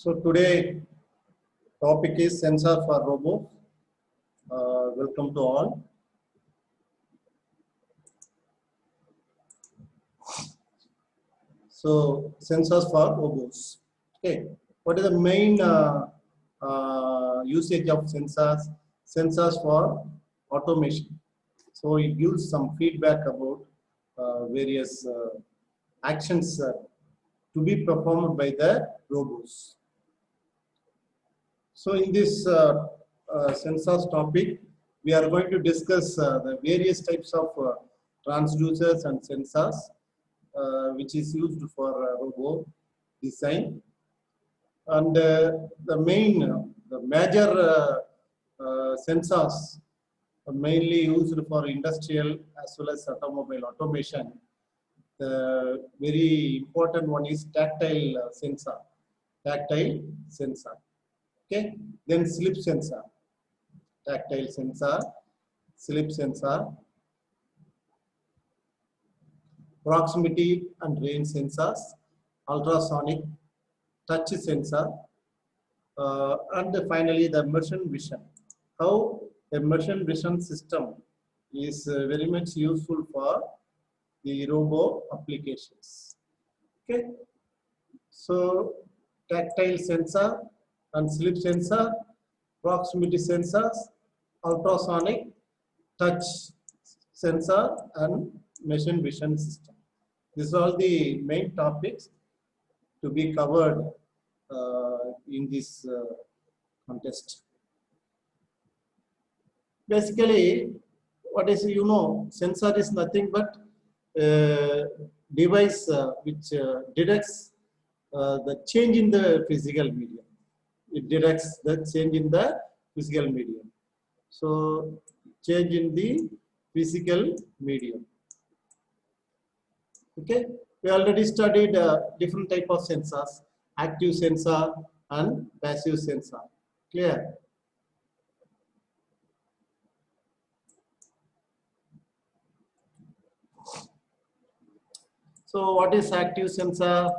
So today topic is sensor for robots. Welcome to all. So sensors for robots. Okay, what is the main usage of sensors? Sensors for automation. So it gives some feedback about various actions to be performed by the robots. So in this sensors topic, we are going to discuss the various types of transducers and sensors which is used for robot design. And the major sensors are mainly used for industrial as well as automobile automation. The very important one is tactile sensor. Tactile sensor. Okay, then slip sensor, tactile sensor, slip sensor, proximity and range sensors, ultrasonic, touch sensor, and finally the machine vision. How a machine vision system is very much useful for the robo applications. Okay, so tactile sensor and slip sensor, proximity sensors, ultrasonic, touch sensor, and machine vision system. These are all the main topics to be covered in this contest. Basically, what is sensor is nothing but device which detects the change in the physical medium. It detects the change in the physical medium. So change in the physical medium. Okay, we already studied different type of sensors, active sensor and passive sensor. Clear? So what is active sensor?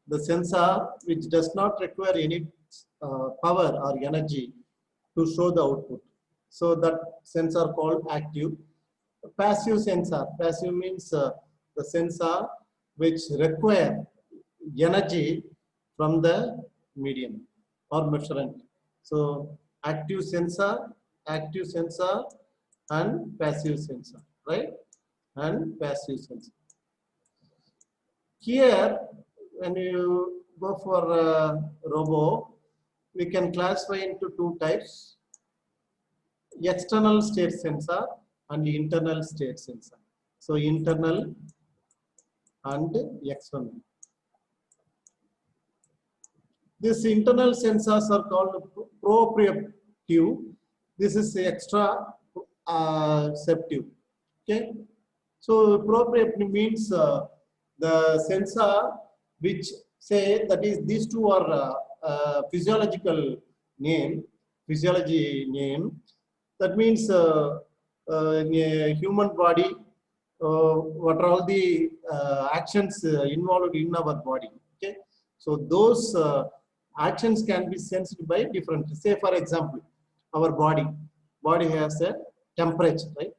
The sensor which does not require any power or energy to show the output. So that sensor called active. Passive sensor. Passive means the sensor which require energy from the medium or measurement. So active sensor, and passive sensor, right? And passive sensor. Here, when you go for robo, we can classify into two types: external state sensor and internal state sensor. So internal and external. These internal sensors are called proprioceptive. This is extra ceptive. Okay. So proprioceptive means the sensor which say that is these two are physiology name. That means in a human body, what are all the actions involved in our body. Okay, so those actions can be sensed by different. Say for example, our body has a temperature, right?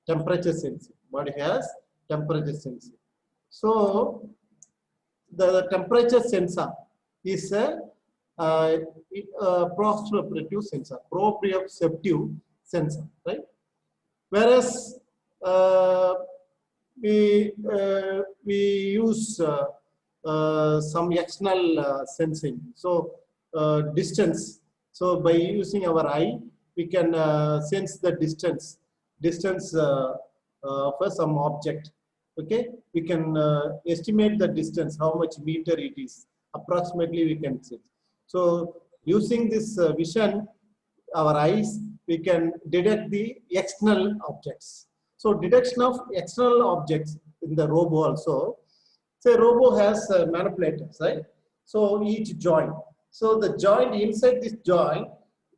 Temperature sensing. Body has temperature sensing. So the temperature sensor is a proprioceptive sensor, right? Whereas we use some external sensing. So distance. So by using our eye, we can sense the distance for some object. Okay, we can estimate the distance, how much meter it is. Approximately we can sense. So using this vision, our eyes, we can detect the external objects. So detection of external objects in the robo also. Say robo has manipulators, right? So each joint. So the joint, inside this joint,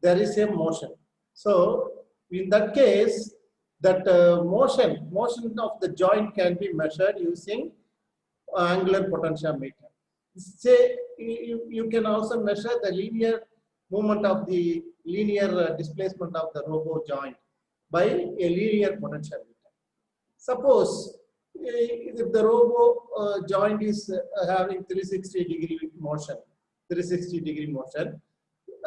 there is a motion. So in that case, that motion of the joint can be measured using angular potentiometer. say you can also measure the linear movement of the linear displacement of the robo joint by a linear potentiometer. Suppose if the robo joint is having 360-degree motion,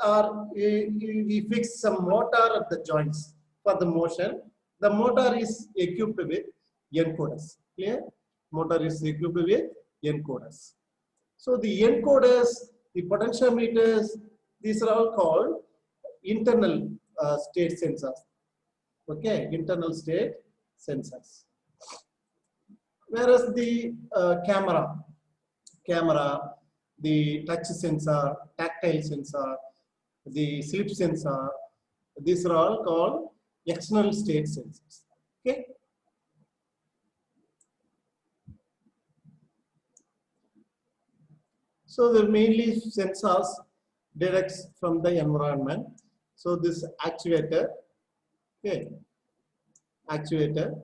or we fix some motor at the joints for the motion. The motor is equipped with encoders. Clear? Motor is equipped with encoders. So the encoders, the potentiometers, these are all called internal state sensors. Okay, internal state sensors. Whereas the camera, the touch sensor, tactile sensor, the slip sensor, these are all called external state sensors. Okay. So the mainly sensors directs from the environment. So this actuator, okay, actuator.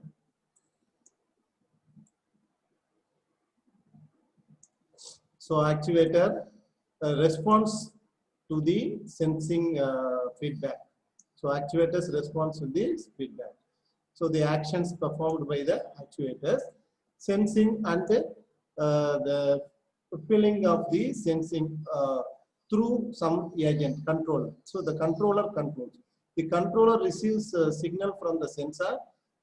So actuator responds to the sensing feedback. So actuators responds to this feedback. So the actions performed by the actuators, sensing and the fulfilling of the sensing through some agent controller. So the controller controls. The controller receives a signal from the sensor,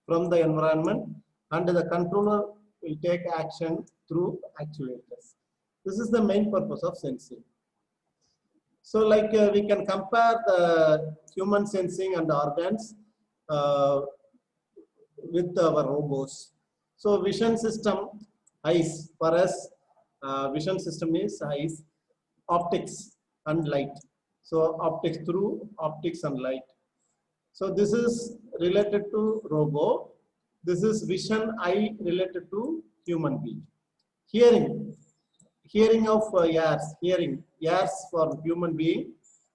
from the environment, and the controller will take action through actuators. This is the main purpose of sensing. So like we can compare the human sensing and organs with our robots. So vision system, eyes, for us, vision system is eyes, optics and light. So optics through optics and light. So this is related to robo. This is vision, eye related to human being. Hearing of ears for human being,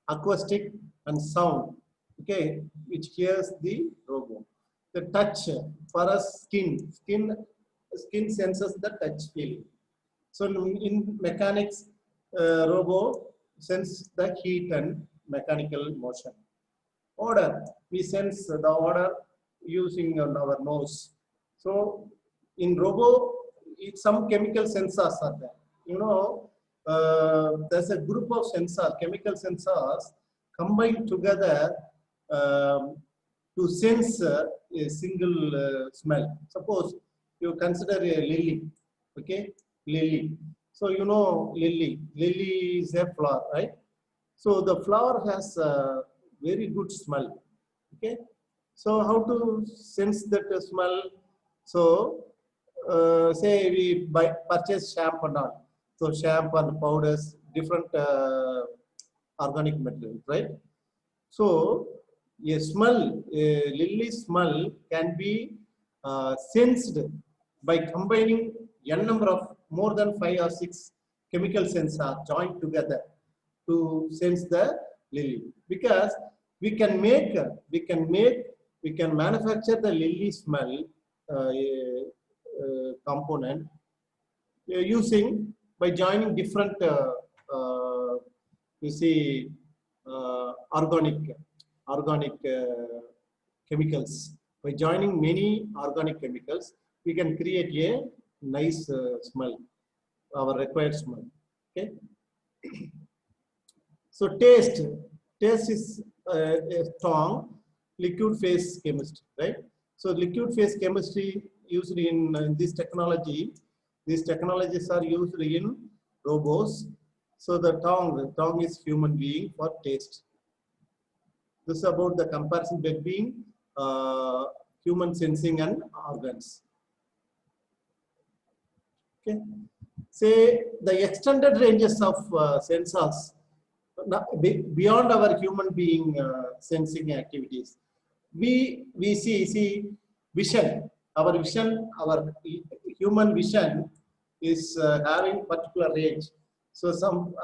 acoustic and sound, okay, which hears the robo. The touch for us, skin senses the touch feeling. So in mechanics, robo sense the heat and mechanical motion. Odor, we sense the odor using our nose. So in robo, some chemical sensors are there. You know, there's a group of sensors, chemical sensors combined together to sense a single smell. Suppose you consider a lily, okay, lily. So you know lily is a flower, right? So the flower has a very good smell, okay. So how to sense that smell? So say we purchase shampoo and all. So shampoo and powders, different organic materials, right? So a smell, a lily smell can be sensed by combining n number of more than 5 or 6 chemical sensors joined together to sense the lily. Because we can manufacture the lily smell component using by joining different you see organic chemicals. By joining many organic chemicals, we can create a nice smell, our required smell. Okay. So taste is a strong liquid phase chemistry, right? So liquid phase chemistry used in this technology. These technologies are used in robots. So the tongue is human being for taste. This is about the comparison between human sensing and organs. Okay. Say the extended ranges of sensors beyond our human being sensing activities. We see vision. Our human vision is having particular range. So some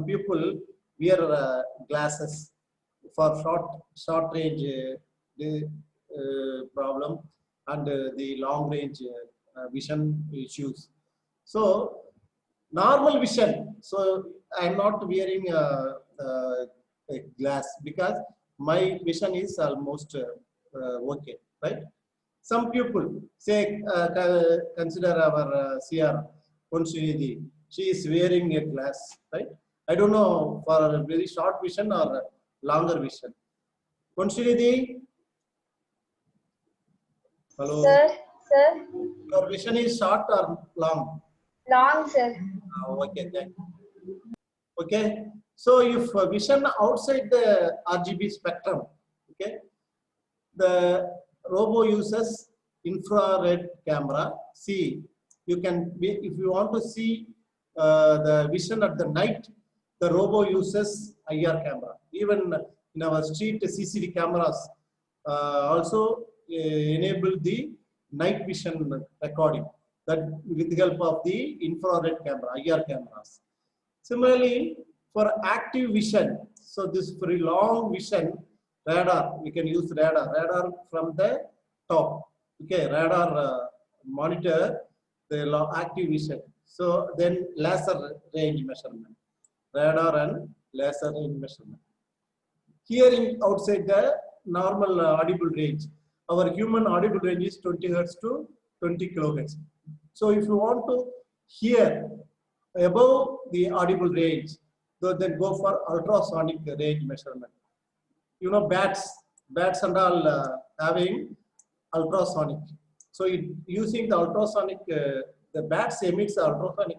people wear glasses for short range problem and the long range vision issues. So normal vision. So I'm not wearing a glass because my vision is almost okay, right? Some people say, consider our CR, Ponshiridi. She is wearing a glass, right? I don't know for a very short vision or longer vision. Ponshiridi, hello. Sir, sir. Your vision is short or long? Long, sir. Okay, thank you. Okay, so if vision outside the RGB spectrum, okay, the robo uses infrared camera. See, you can be, if you want to see the vision at the night, the robo uses IR camera. Even in our street CCTV cameras also enable the night vision recording, that with the help of the infrared camera, IR cameras. Similarly, for active vision, so this very long vision, radar, we can use radar from the top. Okay, radar monitor the active vision. So then laser range measurement, radar and laser range measurement. Hearing outside the normal audible range. Our human audible range is 20 Hertz to 20 kilohertz. So if you want to hear above the audible range, so then go for ultrasonic range measurement. You know, bats and all having ultrasonic. So using the ultrasonic, the bats emits ultrasonic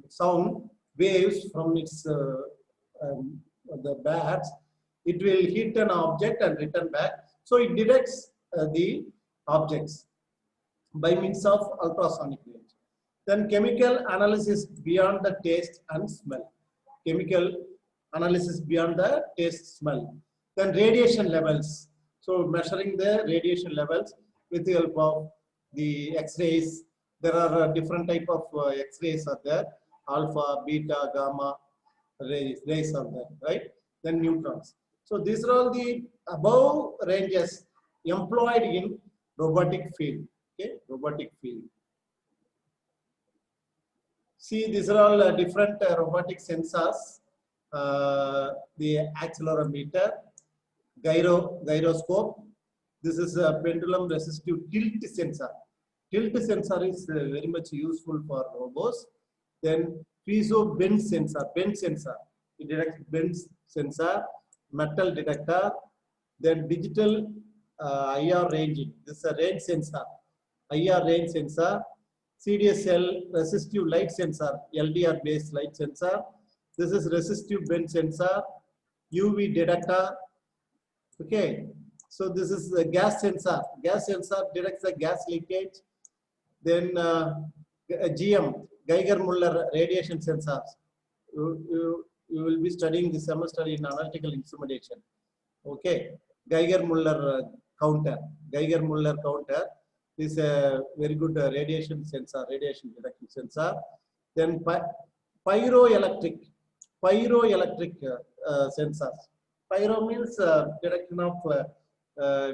sound waves from its the bats. It will hit an object and return back. So it detects the objects by means of ultrasonic range. Then chemical analysis beyond the taste and smell. Chemical analysis beyond the taste, smell. Then radiation levels. So measuring the radiation levels with the help of the X-rays. There are different type of X-rays are there. Alpha, beta, gamma rays are there, right? Then neutrons. So these are all the above ranges employed in robotic field. Okay, robotic field. See, these are all different robotic sensors. The accelerometer, gyroscope. This is a pendulum resistive tilt sensor. Tilt sensor is very much useful for robots. Then piezo bend sensor, bend sensor. It detects bend sensor, metal detector. Then digital IR ranging. This is a range sensor. IR range sensor. CDSL resistive light sensor, LDR based light sensor. This is resistive bend sensor, UV detector. Okay, so this is the gas sensor. Gas sensor detects the gas leakage. Then GM, Geiger-Müller radiation sensors. You will be studying this semester in analytical instrumentation. Okay, Geiger-Müller counter. Geiger-Müller counter is a very good radiation sensor, radiation detection sensor. Then pyroelectric sensors. Pyro means detection of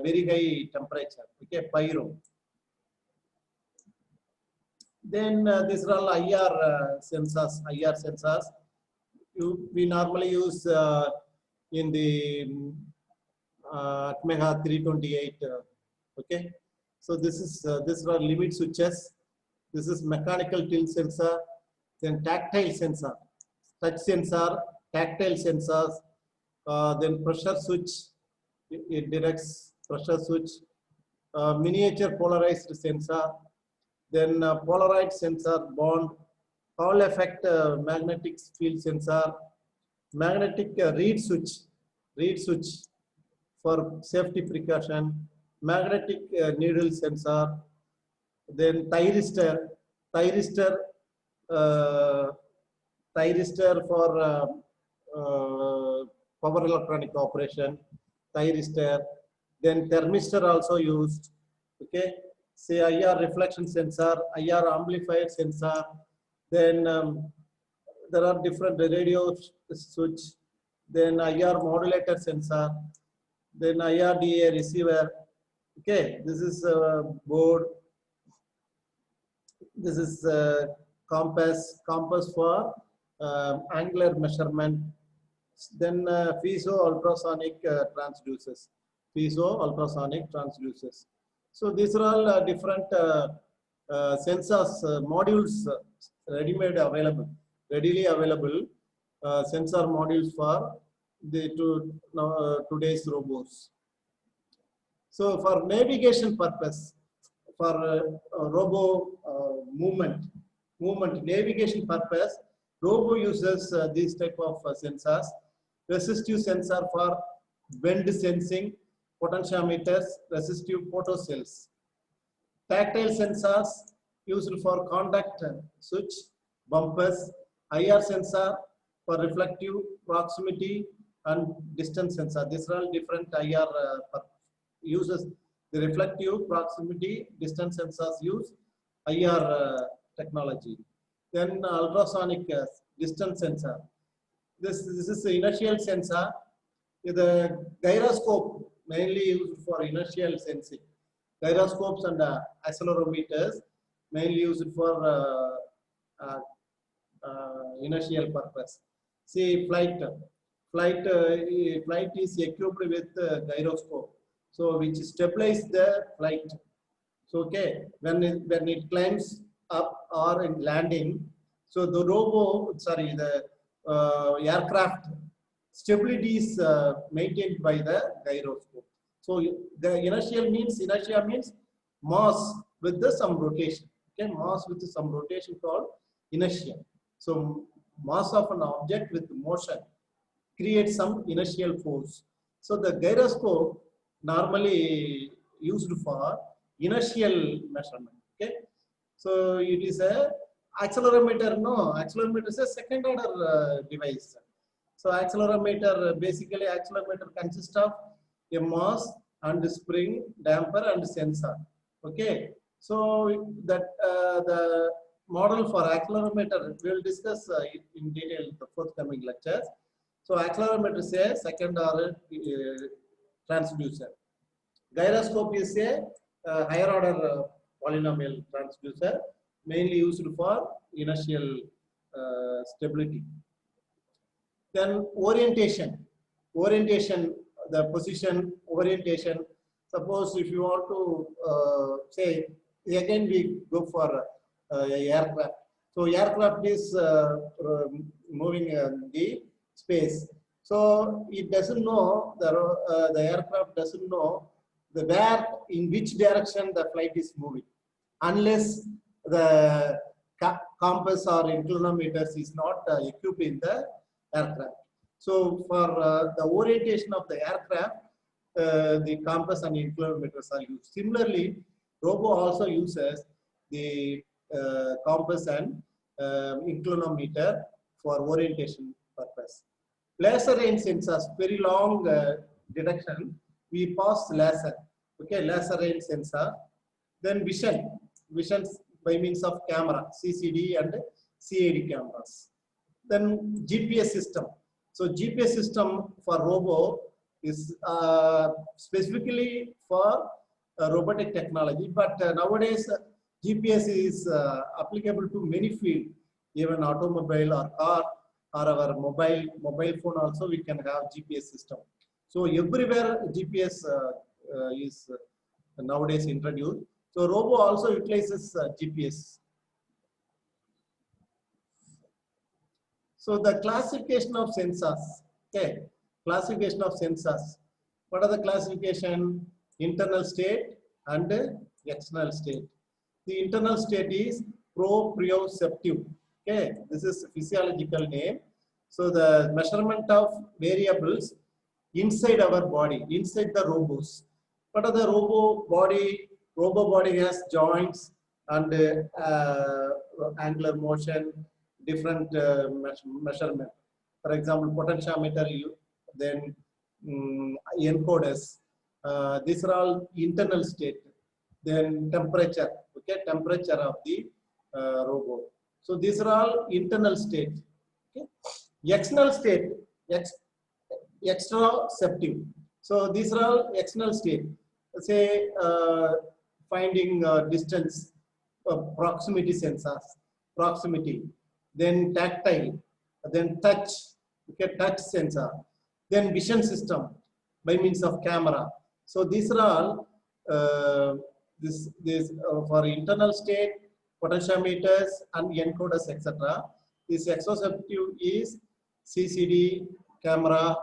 very high temperature. Okay, pyro. Then these are all IR sensors. IR sensors. We normally use in the Atmega 328. Okay. So these are limit switches. This is mechanical tilt sensor, then tactile sensor, touch sensor, tactile sensors, then pressure switch. It detects pressure switch, miniature polarized sensor, then Polaroid sensor, bond, Hall effect magnetic field sensor, magnetic reed switch for safety precaution, magnetic needle sensor, then thyristor uh, for power electronic operation, thyristor, then thermistor also used. Okay, say IR reflection sensor, IR amplifier sensor, then there are different radio switch, then IR modulator sensor, then IRDA receiver. Okay, this is board. This is compass for angular measurement. Then piezo ultrasonic transducers. Piezo ultrasonic transducers. So these are all different sensors, modules, readily available sensor modules for today's robots. So for navigation purpose, for robo movement navigation purpose, robo uses these type of sensors. Resistive sensor for bend sensing, potentiometers, resistive photocells. Tactile sensors used for contact switch, bumpers. IR sensor for reflective, proximity, and distance sensor. These are all different IR uses. The reflective, proximity, distance sensors use IR technology. Then ultrasonic distance sensor. This is the inertial sensor. The gyroscope mainly used for inertial sensing. Gyroscopes and accelerometers mainly used for inertial purpose. See flight is equipped with gyroscope, so which stabilize the flight. So okay, when it climbs up or in landing, so the aircraft stability is maintained by the gyroscope. So the inertia means mass with some rotation. Okay, mass with some rotation called inertia. So mass of an object with motion creates some inertial force. So the gyroscope normally used for inertial measurement. Okay, so it is a accelerometer. No, accelerometer is a second order device. So accelerometer, basically accelerometer consists of a mass and spring, damper and sensor. Okay, so that the model for accelerometer we will discuss in detail in the forthcoming lectures. So accelerometer is a second order transducer. Gyroscope is a higher order polynomial transducer, mainly used for inertial stability. Then orientation, the position orientation. Suppose if you want to say, again we go for aircraft. So aircraft is moving the space. So it doesn't know, the aircraft doesn't know in which direction the flight is moving, unless the compass or inclinometers is not equipped in the aircraft. So for the orientation of the aircraft, the compass and inclinometers are used. Similarly, robo also uses the compass and inclinometer for orientation purpose. Laser range sensors, very long detection. We pass laser. Okay, laser range sensor. Then vision by means of camera, CCD and CAD cameras. Then GPS system. So GPS system for robo is specifically for robotic technology, but nowadays GPS is applicable to many fields, even automobile or car or our mobile phone also we can have GPS system. So everywhere GPS is nowadays introduced. So robo also utilizes GPS. So the classification of sensors. Okay, classification of sensors. What are the classification? Internal state and external state. The internal state is proprioceptive. Okay, this is physiological name. So the measurement of variables inside our body, inside the robos. What are the robo body? Robo body has joints and angular motion, different measurement. For example, potentiometer, then encoders. These are all internal state. Then temperature, okay, temperature of the robot. So these are all internal state. Okay. External state, exteroceptive. So these are all external state. Say finding distance, proximity sensors. proximity, then tactile, then touch, okay, touch sensor, then vision system by means of camera. So these are all this for internal state, potentiometers and encoders, etc. This exoceptive is CCD, camera,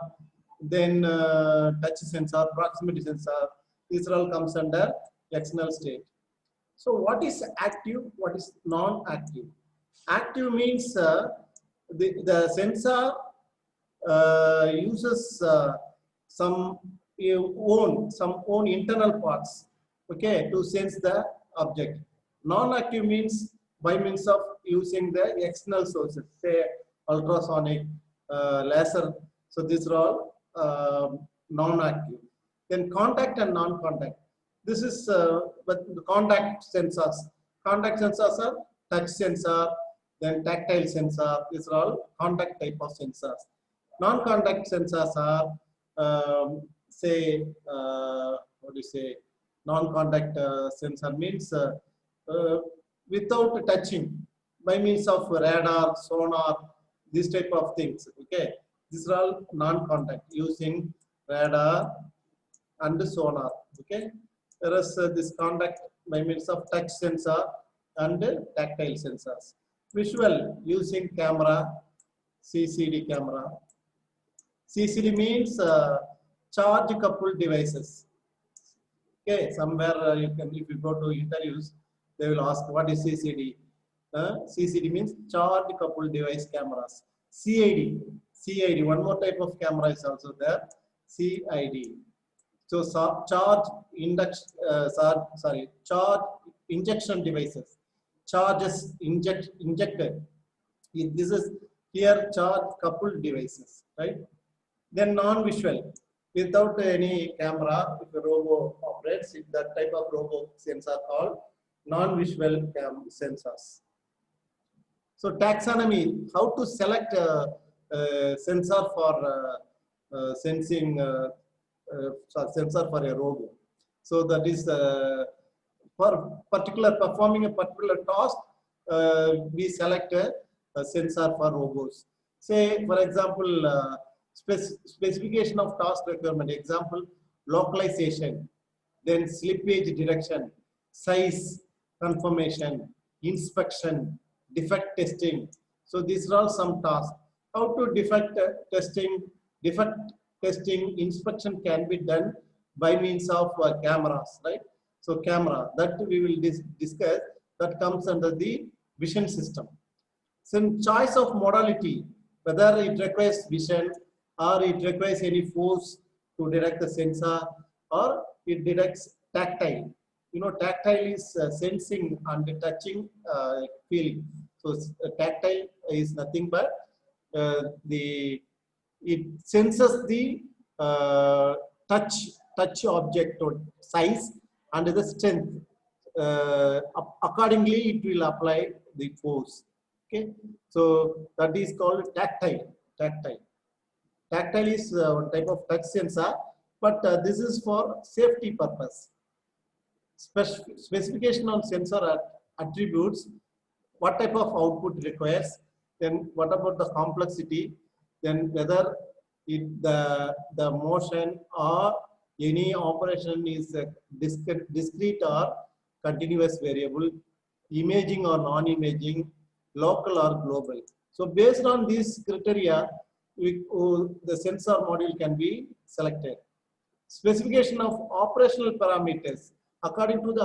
then touch sensor, proximity sensor. These all comes under external state. So what is active? What is non-active? Active means the sensor uses some own internal parts, okay, to sense the object. Non-active means by means of using the external sources, say ultrasonic, laser. So these are all non-active. Then contact and non-contact. This is but the contact sensors. Contact sensors are touch sensor, then tactile sensor. These are all contact type of sensors. Non-contact sensors are say what do you say? Non-contact sensor means without touching, by means of radar, sonar, these type of things. Okay, these are all non-contact using radar and sonar. Okay, whereas this contact by means of touch sensor and tactile sensors. Visual using camera, CCD camera. CCD means charge coupled devices. Okay, somewhere you can, if you go to interviews, they will ask what is CCD. CCD means charge coupled device cameras. CID, one more type of camera is also there. CID. So charge injection devices. Charges injected. This is here charge coupled devices, right? Then non-visual, without any camera, if a robo operates, if that type of robo sensor called non-visual sensors. So taxonomy, how to select a sensor for sensing, sensor for a robo. So that is for performing a particular task, we select a sensor for robos. Say, for example, specification of task requirement. Example, localization, then slippage detection, size confirmation, inspection, defect testing. So these are all some tasks. How to defect testing, inspection can be done by means of cameras, right? So camera, that we will discuss, that comes under the vision system. So choice of modality, whether it requires vision or it requires any force to detect the sensor, or it detects tactile. You know, tactile is sensing and touching, feeling. So tactile is nothing but it senses the touch object or size and the strength. Accordingly, it will apply the force. Okay, so that is called tactile. Tactile is one type of touch sensor, but this is for safety purpose. Specification on sensor attributes, what type of output requires, then what about the complexity, then whether the motion or any operation is discrete or continuous variable, imaging or non-imaging, local or global. So based on these criteria, the sensor module can be selected. Specification of operational parameters. According to the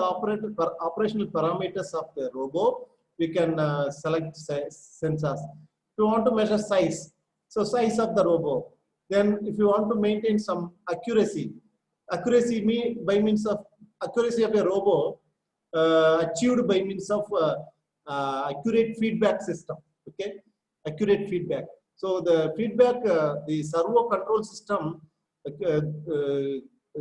operational parameters of the robo, we can select sensors. If you want to measure size, so size of the robo. Then if you want to maintain some accuracy by means of accuracy of a robo achieved by means of accurate feedback system. Okay, accurate feedback. So the feedback, the servo control system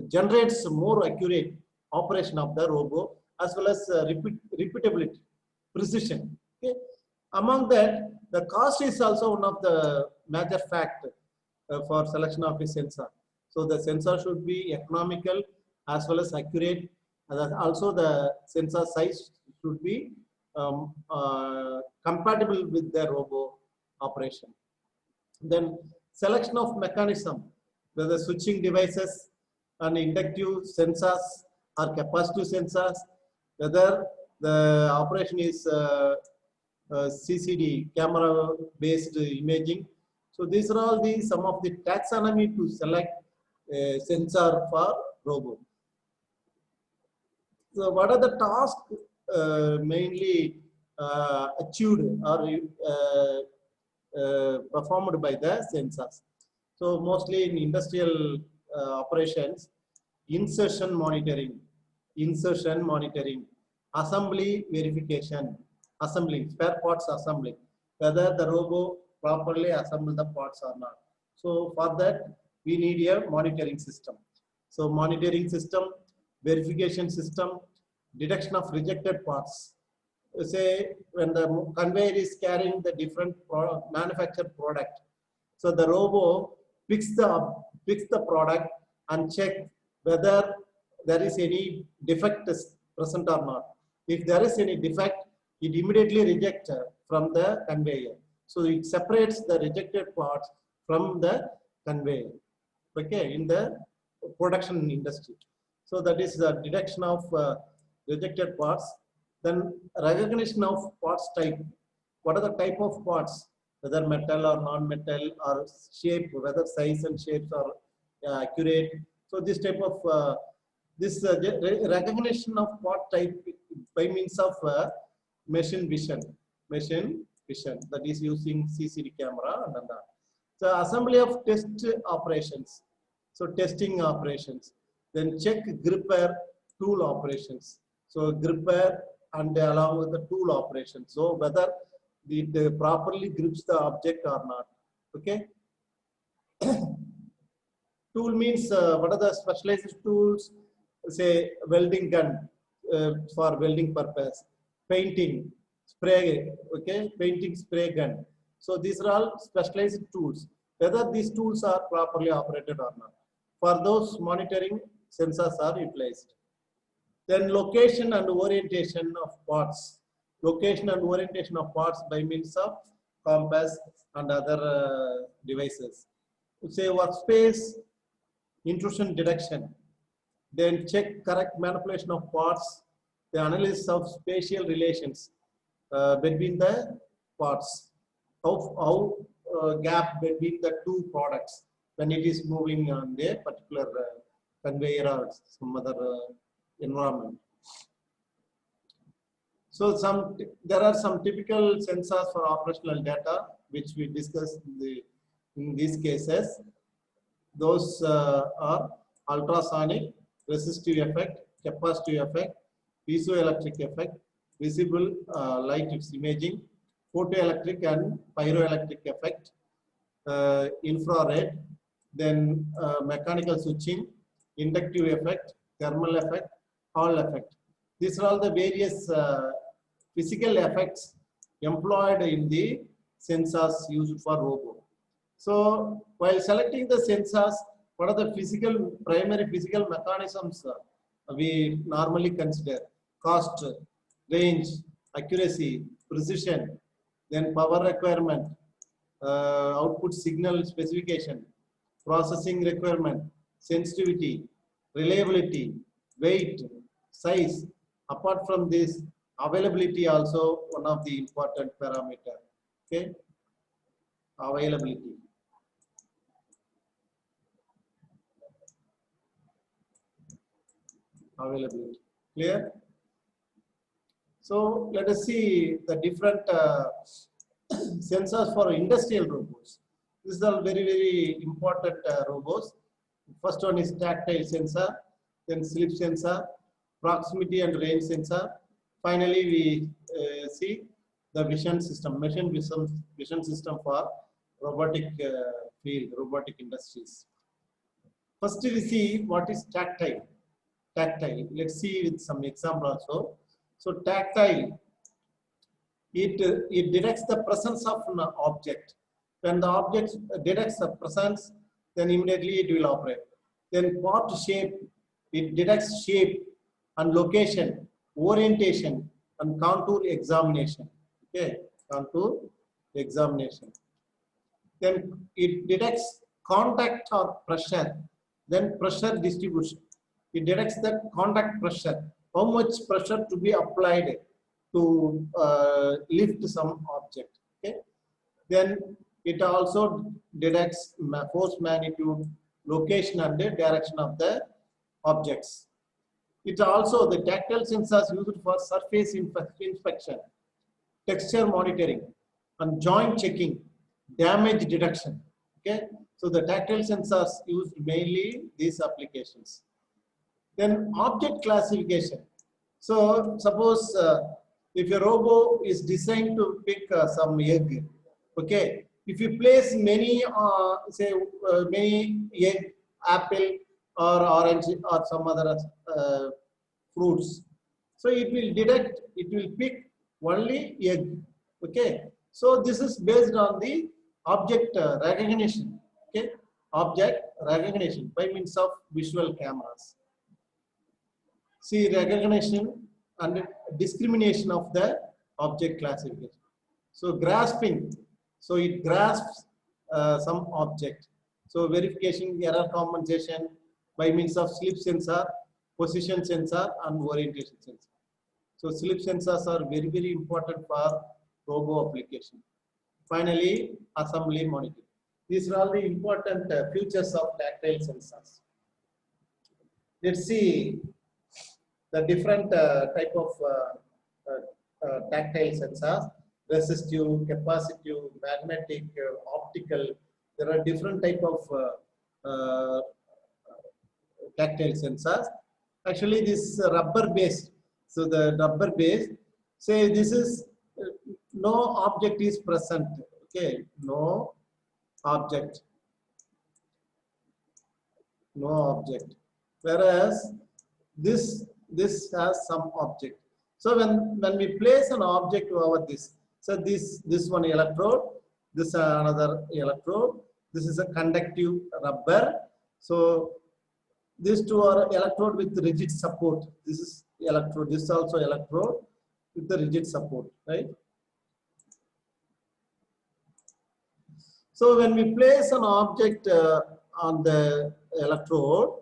generates more accurate operation of the robo as well as repeatability, precision. Okay. Among that, the cost is also one of the major factor for selection of a sensor. So the sensor should be economical as well as accurate. And also the sensor size should be compatible with the robo operation. Then selection of mechanism, whether switching devices and inductive sensors or capacitive sensors, whether the operation is CCD, camera based imaging. So these are all the some of the taxonomy to select a sensor for robot. So what are the tasks mainly achieved or performed by the sensors? So mostly in industrial operations, insertion monitoring, assembly verification, assembly, spare parts assembly, whether the robot properly assemble the parts or not. So for that, we need a monitoring system. So monitoring system, verification system, detection of rejected parts. Say when the conveyor is carrying the different manufactured product, so the robot picks the product and check whether there is any defect present or not. If there is any defect, it immediately rejects from the conveyor. So it separates the rejected parts from the conveyor. Okay, in the production industry. So that is the detection of rejected parts. Then recognition of parts type. What are the type of parts? Whether metal or non-metal or shape, whether size and shapes are accurate. So this type of recognition of part type by means of machine vision, that is using CCD camera and that. So assembly of test operations. So testing operations. Then check gripper tool operations. So gripper and along with the tool operations. So whether it properly grips the object or not. Okay. Tool means what are the specialized tools? Say welding gun for welding purpose, painting, spray, okay, painting spray gun. So these are all specialized tools. Whether these tools are properly operated or not. For those monitoring, sensors are utilized. Then location and orientation of parts. Location and orientation of parts by means of compass and other devices. Say workspace, intrusion detection. Then check correct manipulation of parts, the analysis of spatial relations between the parts, how gap between the two products when it is moving on a particular conveyor or some other environment. So there are some typical sensors for operational data which we discussed in these cases. Those are ultrasonic, resistive effect, capacitive effect, piezoelectric effect, visible light imaging, photoelectric and pyroelectric effect, infrared, then mechanical switching, inductive effect, thermal effect, Hall effect. These are all the various physical effects employed in the sensors used for robot. So while selecting the sensors, what are the primary physical mechanisms we normally consider? Cost, range, accuracy, precision, then power requirement, output signal specification, processing requirement, sensitivity, reliability, weight, size. Apart from this, availability also one of the important parameter. Okay, availability. Availability. Clear? So let us see the different sensors for industrial robots. These are very, very important robots. First one is tactile sensor, then slip sensor, proximity and range sensor. Finally, we see the vision system, machine vision system for robotic field, robotic industries. First, we see what is tactile. Tactile. Let's see with some example also. So tactile, it detects the presence of an object. When the object detects the presence, then immediately it will operate. Then part shape, it detects shape and location, orientation and contour examination. Okay. onto examination. Then it detects contact or pressure, then pressure distribution. It detects the contact pressure, how much pressure to be applied to lift some object. Okay. Then it also detects force magnitude, location and the direction of the objects. It also the tactile sensors used for surface inspection, texture monitoring, and joint checking, damage detection. Okay, so the tactile sensors used mainly these applications. Then object classification. So suppose if a robot is designed to pick some egg, okay, if you place many many egg, apple or orange or some other fruits, so it will detect, it will pick only egg. Okay, so this is based on the object recognition. Okay, object recognition by means of visual cameras. See, recognition and discrimination of the object classification. So grasping, so it grasps some object. So verification, error compensation by means of slip sensor, position sensor and orientation sensor. So slip sensors are very, very important for robo application. Finally, assembly monitoring. These are all the important features of tactile sensors. Let's see the different type of tactile sensors: resistive, capacitive, magnetic, optical. There are different type of tactile sensors. Actually, this rubber based. So the rubber based, say this is no object is present. Okay, no object, no object. Whereas this has some object. So when we place an object over this, so this one electrode, this another electrode, this is a conductive rubber. So these two are electrode with rigid support. This is electrode. This is also electrode with the rigid support, right? So when we place an object on the electrode,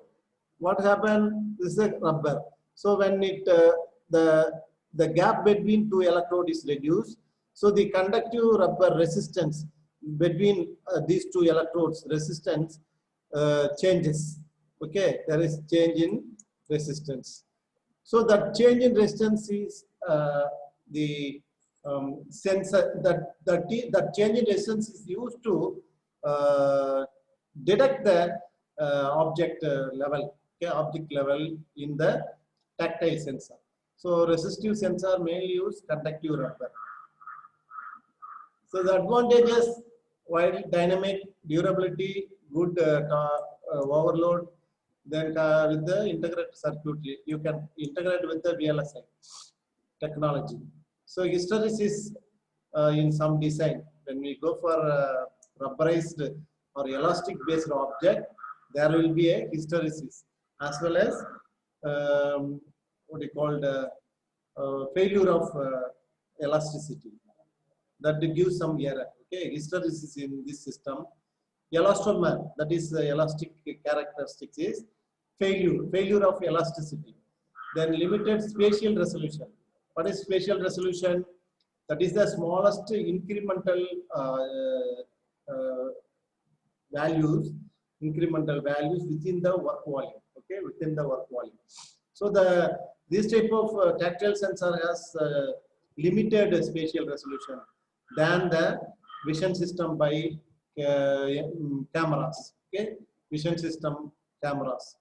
what happened? This is a rubber. So when it the gap between two electrodes is reduced, so the conductive rubber resistance between these two electrodes resistance changes. Okay, there is change in resistance. So that change in resistance is the sensor that change in resistance is used to detect the object level, okay, object level in the tactile sensor. So resistive sensor mainly use conductive rubber. So the advantages: while dynamic, durability, good overload. Then with the integrated circuitry, you can integrate with the VLSI technology. So hysteresis in some design, when we go for rubberized or elastic based object, there will be a hysteresis as well as what we call the failure of elasticity, that gives some error. Okay, hysteresis in this system. Elastomer, that is the elastic characteristics, is failure of elasticity. Then limited spatial resolution. What is spatial resolution? That is the smallest incremental values within the work volume. Okay, within the work volume. So this type of tactile sensor has limited spatial resolution than the vision system by cameras. Okay, vision system cameras.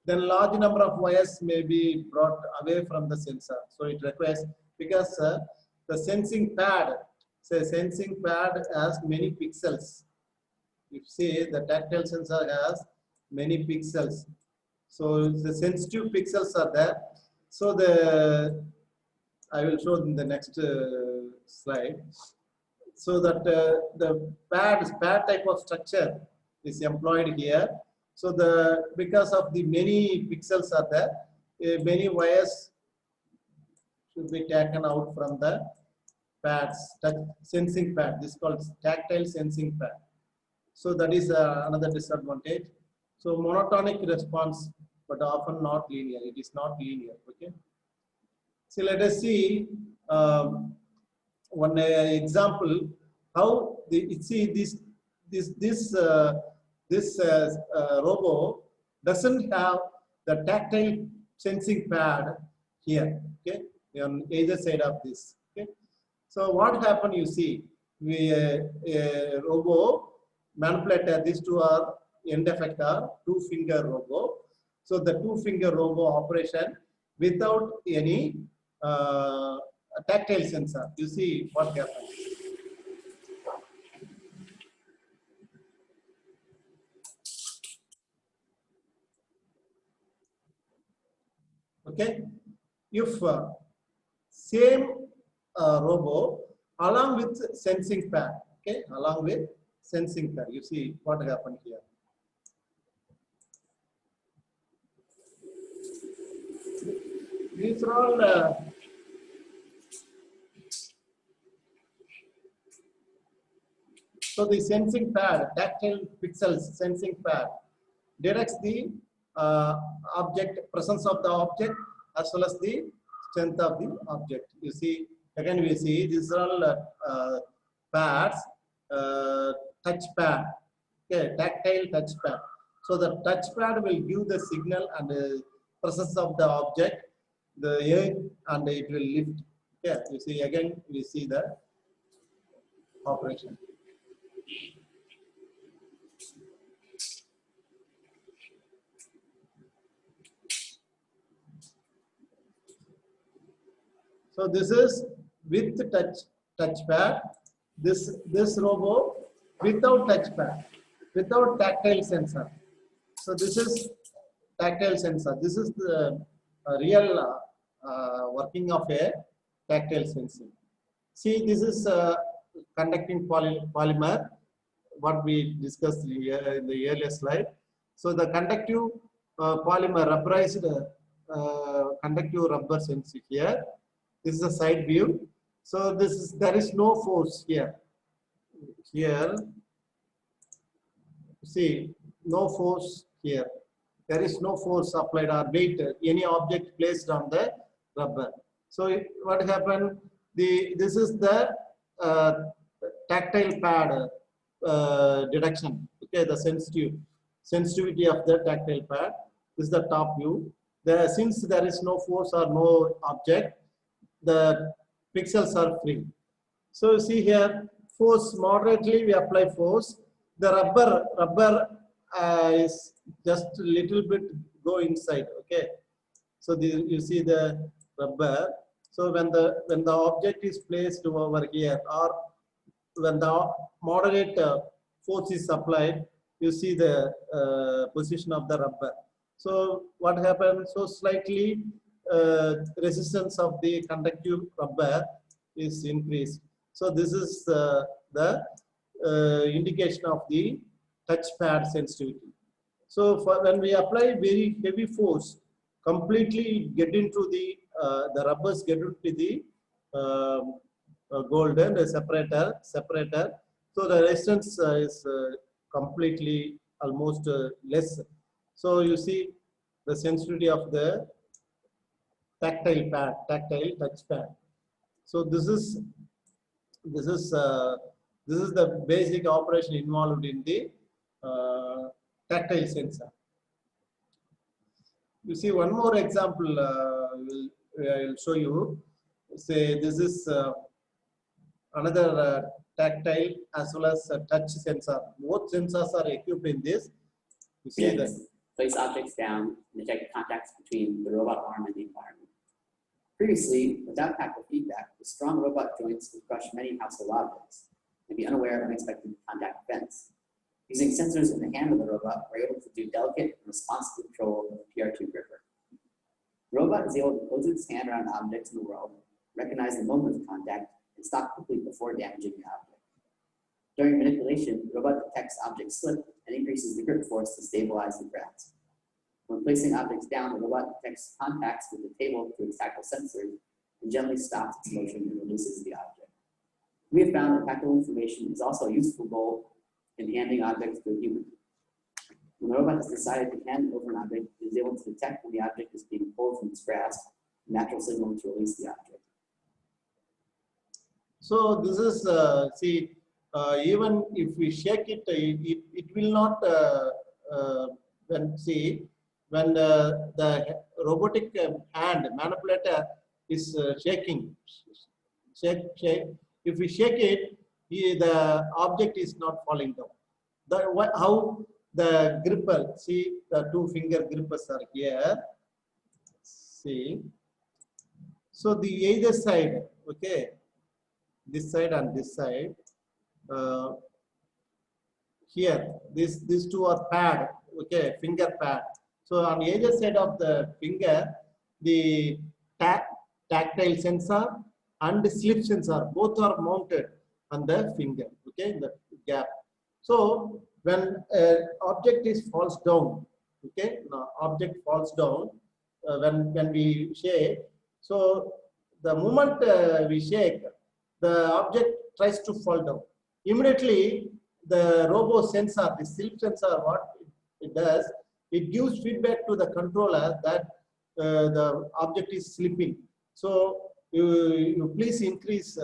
Then large number of wires may be brought away from the sensor. So it requires, because the sensing pad has many pixels. You see, the tactile sensor has many pixels. So the sensitive pixels are there. So I will show in the next slide. So that the pad type of structure is employed here. So because of the many pixels are there, many wires should be taken out from the pads, touch sensing pad. This is called tactile sensing pad. So that is another disadvantage. So monotonic response, but often not linear. It is not linear. Okay. So let us see one example how see this robo doesn't have the tactile sensing pad here. Okay, on either side of this. Okay, so what happened? You see, we robo manipulator. These two are end effector, two-finger robo. So the two-finger robo operation without any tactile sensor. You see what happens. Okay, if same robo along with sensing pad. Okay, along with sensing pad. You see what happened here. These are all so the sensing pad, tactile pixels sensing pad detects the presence of the object as well as the strength of the object. You see, again we see these are all pads, touch pad, okay, tactile touch pad. So the touch pad will give the signal and presence of the object, the air, and it will lift. Yeah, you see again we see the operation. So this is with touchpad. This robo without touchpad, without tactile sensor. So this is tactile sensor. This is the real working of a tactile sensing. See, this is conducting polymer. What we discussed here in the earlier slide. So the conductive polymer rubberized conductive rubber sensor here. This is a side view. So there is no force here. Here, see, no force here. There is no force applied or weight, any object placed on the rubber. So what happened? This is the tactile pad detection. Okay, the sensitivity of the tactile pad. This is the top view. Since there is no force or no object, the pixels are free. So see here, force moderately we apply force. The rubber is just a little bit go inside. Okay, so you see the rubber. So when the object is placed over here, or when the moderate force is applied, you see the position of the rubber. So what happens? So slightly resistance of the conductive rubber is increased. So this is the indication of the touch pad sensitivity. So when we apply very heavy force, completely get into the rubbers get into the golden separator. So the resistance is completely almost less. So you see the sensitivity of the tactile touch pad. So this is the basic operation involved in the tactile sensor. You see one more example I will show you. Say this is another tactile as well as touch sensor. Both sensors are equipped in this. You see that. Place objects down and detect contacts between the robot arm and the environment. Previously, without tactile feedback, the strong robot joints would crush many household objects and be unaware of unexpected contact events. Using sensors in the hand of the robot, we're able to do delicate and responsive control of the PR2 gripper. The robot is able to close its hand around objects in the world, recognize the moment of contact, and stop quickly before damaging the object. During manipulation, the robot detects objects slip and increases the grip force to stabilize the grasp. When placing objects down, the robot detects contacts with the table through its tactile sensors and gently stops its motion and releases the object. We have found that tactile information is also a useful goal in handing objects to a human. When the robot has decided to hand over an object, it is able to detect when the object is being pulled from its grasp, a natural signal to release the object. So this is, even if we shake it, it will not, when the robotic hand manipulator is shaking, shake. If we shake it, the object is not falling down. How the gripper, see the two finger grippers are here. See, so the either side, okay, this side and this side. Here, these two are pad, okay, finger pad. So on either side of the finger, the tactile sensor and the slip sensor, both are mounted on the finger, okay, in the gap. So when object falls down, okay, now object falls down when we shake. So the moment we shake, the object tries to fall down. Immediately, the robo sensor, the slip sensor, what it does, it gives feedback to the controller that the object is slipping. So you please increase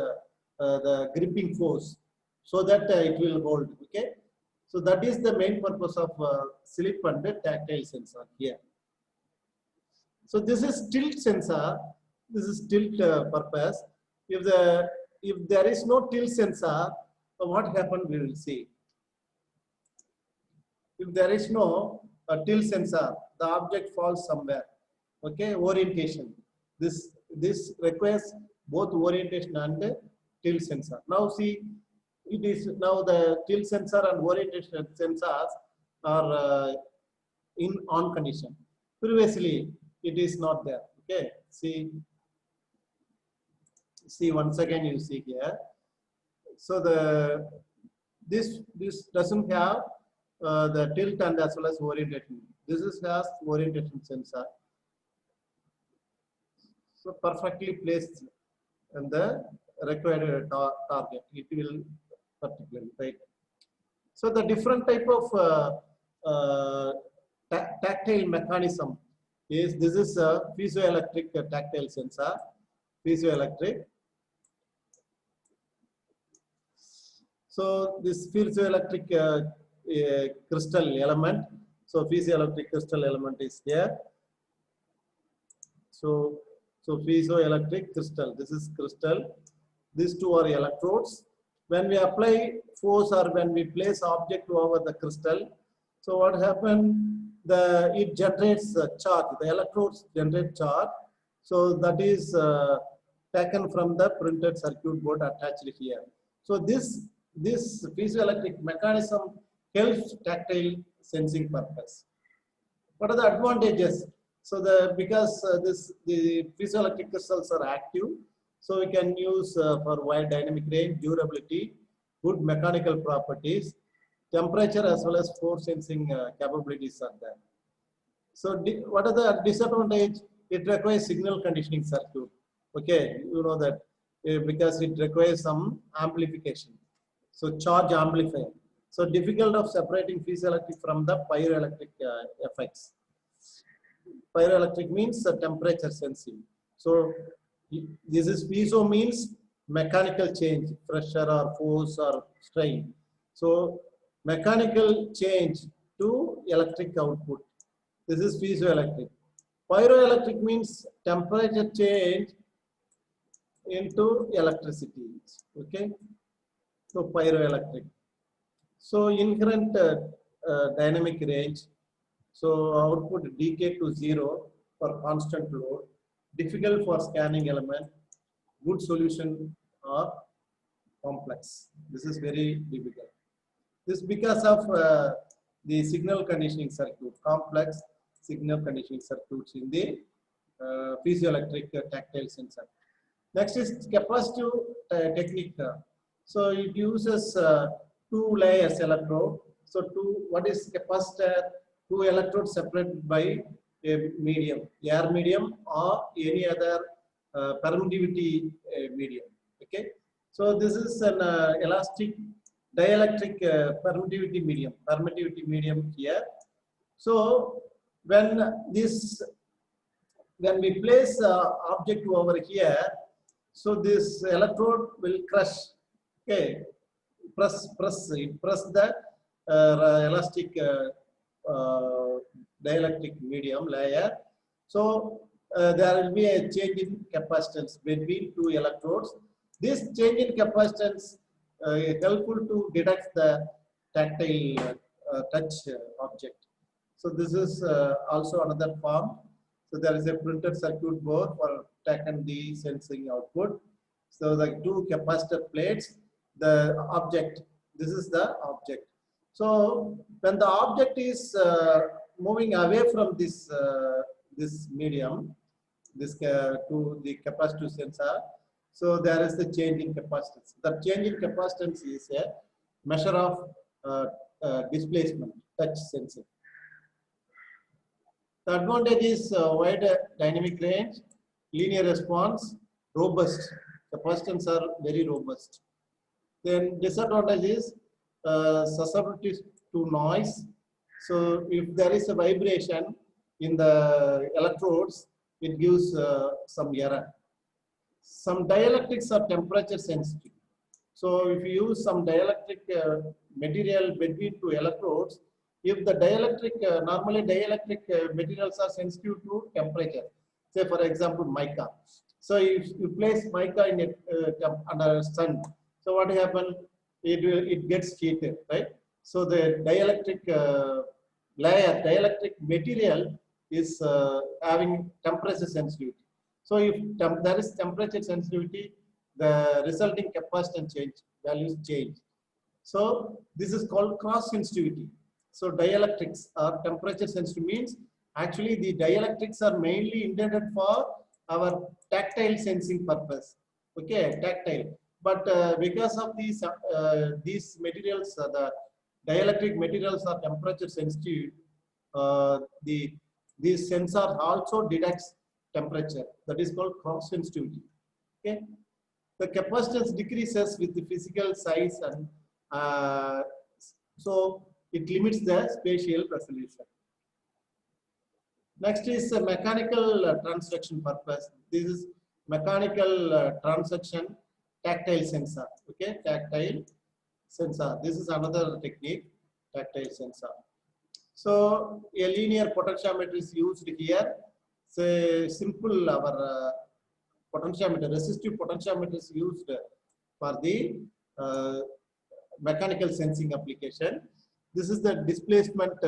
the gripping force so that it will hold. Okay. So that is the main purpose of slip and the tactile sensor here. So this is tilt sensor. This is tilt purpose. If there is no tilt sensor, so what happened we will see. If there is no tilt sensor, the object falls somewhere. Okay, orientation. This requires both orientation and tilt sensor. Now see, it is now the tilt sensor and orientation sensors are in on condition. Previously, it is not there. Okay, see once again you see here. So this doesn't have the tilt and as well as orientation. This has orientation sensor. So perfectly placed in the required target. It will particularly right. So the different type of tactile mechanism is this is a piezoelectric tactile sensor. Piezoelectric. So this piezoelectric crystal element. So piezoelectric crystal element is here. So piezoelectric crystal. This is crystal. These two are electrodes. When we apply force or when we place object over the crystal, so what happens? It generates a charge. The electrodes generate charge. So that is taken from the printed circuit board attached here. So this piezoelectric mechanism helps tactile sensing purpose. What are the advantages? So because the piezoelectric crystals are active, so we can use for wide dynamic range, durability, good mechanical properties, temperature as well as force sensing capabilities are there. So what are the disadvantages? It requires signal conditioning circuit. Okay, you know that because it requires some amplification. So charge amplifier. So difficult of separating piezoelectric from the pyroelectric effects. Pyroelectric means temperature sensing. So this is piezo means mechanical change, pressure or force or strain. So mechanical change to electric output. This is piezoelectric. Pyroelectric means temperature change into electricity. Okay. So pyroelectric. So inherent dynamic range. So output decay to 0 for constant load. Difficult for scanning element. Good solution or complex. This is very difficult. This because of the signal conditioning circuit, complex signal conditioning circuits in the piezoelectric tactile sensor. Next is capacitive technique. So it uses 2 layers electrode. So what is capacitor? 2 electrodes separated by a medium, air medium or any other permittivity medium. Okay. So this is an elastic dielectric permittivity medium here. So when we place object over here, so this electrode will crush. Okay, press the elastic dielectric medium layer. So there will be a change in capacitance between two electrodes. This change in capacitance is helpful to detect the tactile touch object. So this is also another form. So there is a printed circuit board for TAC and D sensing output. So the two capacitor plates, the object, this is the object. So when the object is moving away from this this medium, this to the capacitive sensor, so there is the change in capacitance. The change in capacitance is a measure of displacement, touch sensing. The advantage is wide dynamic range, linear response, robust. Capacitance are very robust. Then disadvantage is susceptibility to noise. So if there is a vibration in the electrodes, it gives some error. Some dielectrics are temperature sensitive. So if you use some dielectric material between two electrodes, if the dielectric, normally dielectric materials are sensitive to temperature. Say for example, mica. So if you place mica in under sun, so what happens? It gets heated, right? So the dielectric layer, dielectric material is having temperature sensitivity. So if there is temperature sensitivity, the resulting capacitance values change. So this is called cross sensitivity. So dielectrics are temperature sensitive means actually the dielectrics are mainly intended for our tactile sensing purpose. Okay, tactile. But because of these materials, the dielectric materials are temperature sensitive. These sensor also detects temperature. That is called cross sensitivity. Okay, the capacitance decreases with the physical size and so it limits the spatial resolution. Next is a mechanical transduction purpose. This is mechanical transduction tactile sensor. Okay, tactile sensor. This is another technique, tactile sensor. So a linear potentiometer is used here. So simple our potentiometer, resistive potentiometer is used for the mechanical sensing application. This is the displacement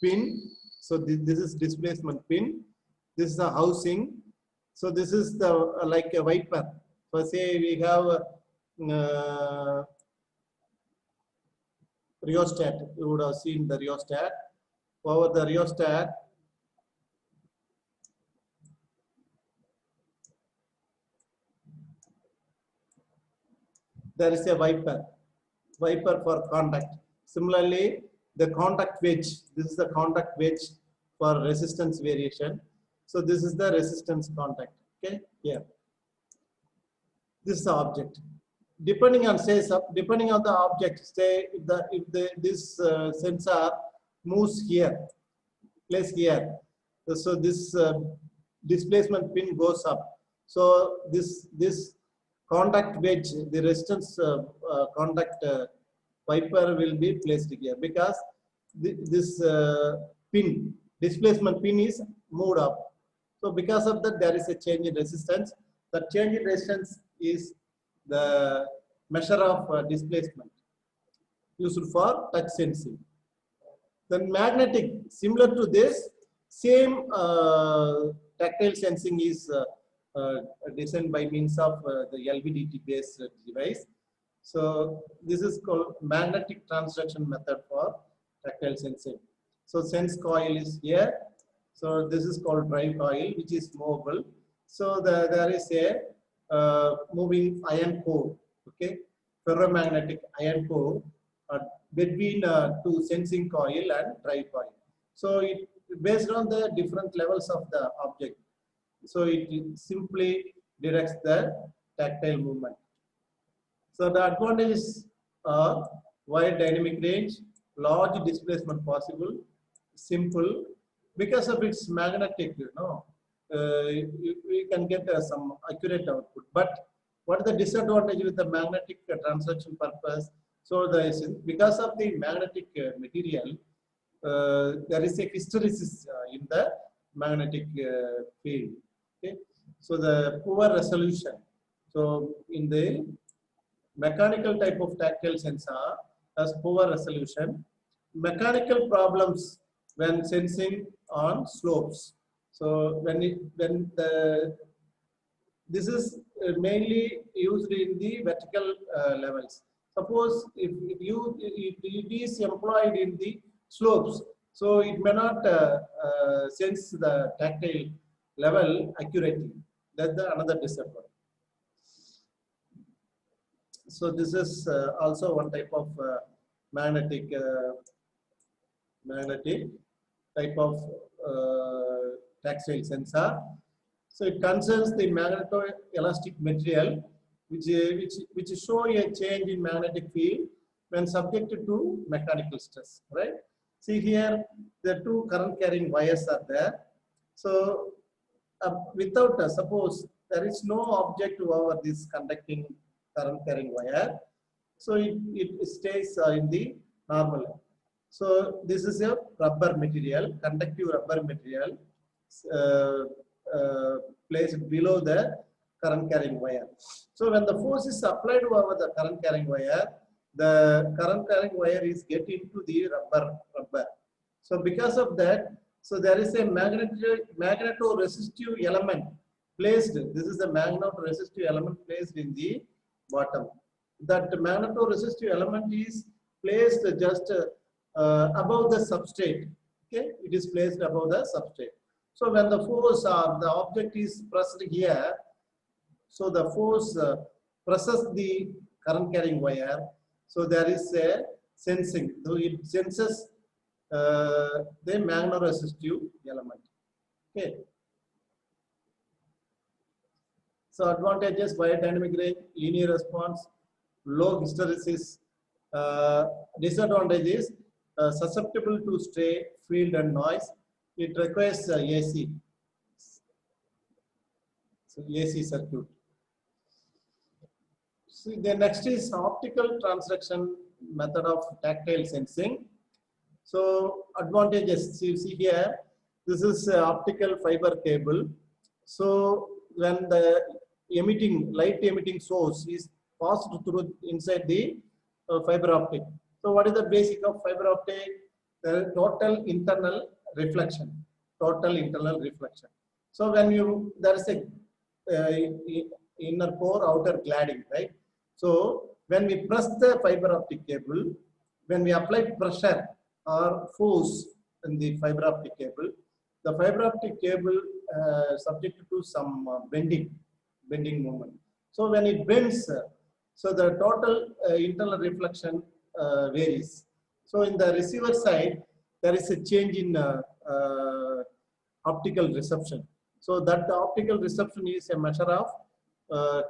pin. So this is displacement pin. This is a housing. So this is the like a wiper. So say we have rheostat. You would have seen the rheostat. Over the rheostat, there is a wiper for contact. Similarly, the contact wedge, this is the contact wedge for resistance variation. So this is the resistance contact. Okay, here. This is the object. Depending on depending on the object, say if this sensor moves here, place here. So this displacement pin goes up. So this contact wedge, the resistance contact wiper will be placed here because this pin, displacement pin is moved up. So because of that, there is a change in resistance. The change in resistance is the measure of displacement used for touch sensing. Then magnetic, similar to this, same tactile sensing is designed by means of the LVDT based device. So this is called magnetic transduction method for tactile sensing. So sense coil is here. So this is called drive coil, which is movable. So there is a moving iron core, okay, ferromagnetic iron core between two sensing coil and drive coil. So it based on the different levels of the object. So it simply directs the tactile movement. So the advantages are wide dynamic range, large displacement possible, simple, because of its magnetic, we can get some accurate output. But what is the disadvantage with the magnetic transaction purpose? So because of the magnetic material, there is a hysteresis in the magnetic field. Okay, so the poor resolution. So in the mechanical type of tactile sensor has poor resolution. Mechanical problems when sensing on slopes. So this is mainly used in the vertical levels. Suppose if it is employed in the slopes, so it may not sense the tactile level accurately. That's another disadvantage. So this is also one type of magnetic type of tactile sensor. So it concerns the magnetoelastic material, which show a change in magnetic field when subjected to mechanical stress. Right? See here, the two current carrying wires are there. So without suppose there is no object over this conducting current carrying wire, so it stays in the normal. So this is a rubber material, conductive rubber material placed below the current carrying wire. So when the force is applied over the current carrying wire, the current carrying wire is get into the rubber. So because of that, so there is a magnetoresistive element placed. This is the magnetoresistive element placed in the bottom. That magnetoresistive element is placed just above the substrate. Okay, it is placed above the substrate. So when the force or the object is pressed here, so the force presses the current carrying wire. So there is a sensing. So it senses the magnetoresistive element. Okay. So advantages: wide dynamic range, linear response, low hysteresis. Disadvantages: susceptible to stray, field, and noise. It requires AC. So AC circuit. So the next is optical transduction method of tactile sensing. So advantages, you see here, this is optical fiber cable. So when the light emitting source is passed through inside the fiber optic. So what is the basic of fiber optic? The total internal reflection. Total internal reflection. So when there is a inner core, outer cladding, right? So when we press the fiber optic cable, when we apply pressure or force in the fiber optic cable, the fiber optic cable subject to some bending moment. So when it bends, so the total internal reflection varies. So in the receiver side, there is a change in optical reception. So that the optical reception is a measure of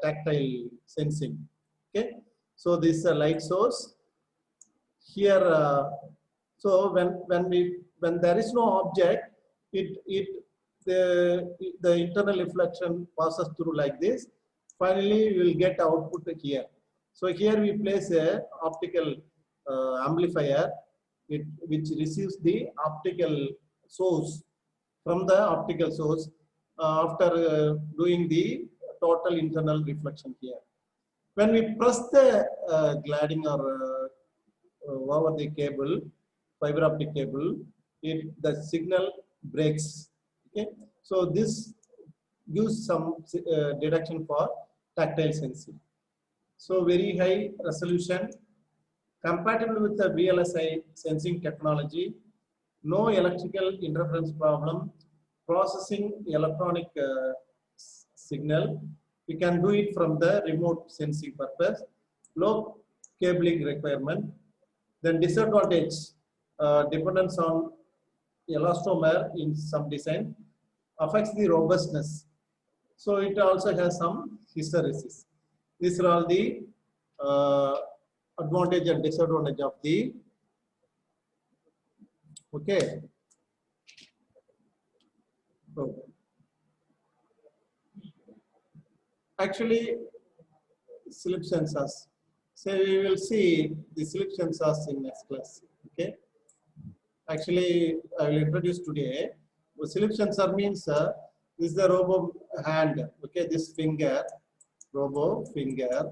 tactile sensing. Okay. So this is a light source. Here, so when there is no object, the internal reflection passes through like this. Finally, we will get output here. So here we place a optical amplifier, which receives the optical source from the optical source after doing the total internal reflection here. When we press the cladding or over the cable, fiber optic cable, the signal breaks. Okay, so this gives some deduction for tactile sensing. So very high resolution, compatible with the VLSI sensing technology, no electrical interference problem, processing electronic signal. We can do it from the remote sensing purpose, low cabling requirement. Then disadvantage, dependence on elastomer in some design, affects the robustness. So it also has some hysteresis. These are all the advantage and disadvantage of the, okay. So, actually, slip sensors. So we will see the slip sensors in next class. Okay. Actually, I will introduce today. Slip sensor means this is the robo hand. Okay, this finger, robo finger.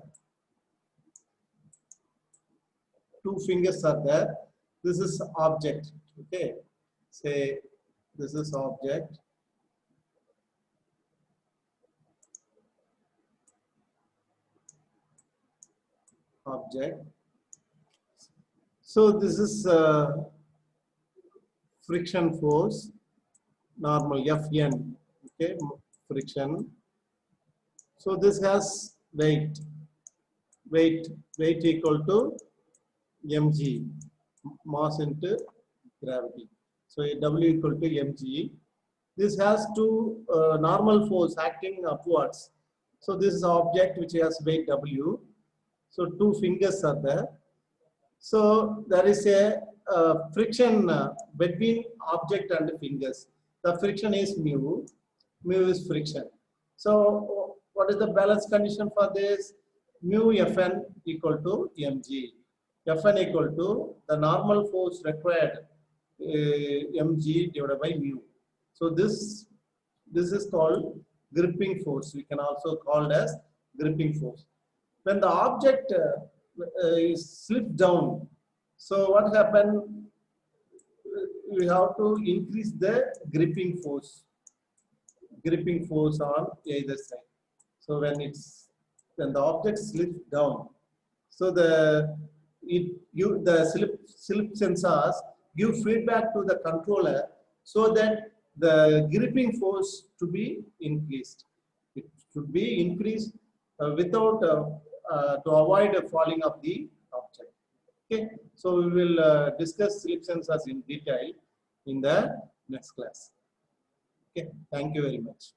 Two fingers are there. This is object. Okay. Say this is object. Object. So this is friction force, normal Fn, okay, friction. So this has weight equal to mg, mass into gravity. So W equal to mg. This has two normal force acting upwards. So this is object which has weight W. So two fingers are there. So there is a friction between object and fingers. The friction is mu. Mu is friction. So what is the balance condition for this? Mu Fn equal to mg. Fn equal to the normal force required mg divided by mu. So this is called gripping force. We can also call it as gripping force. When the object is slipped down, so what happened? We have to increase the gripping force on either side. So when the object slips down, so the slip sensors give feedback to the controller so that the gripping force to be increased. It should be increased without to avoid falling of the object. Okay, so we will discuss slip sensors in detail in the next class. Okay, thank you very much.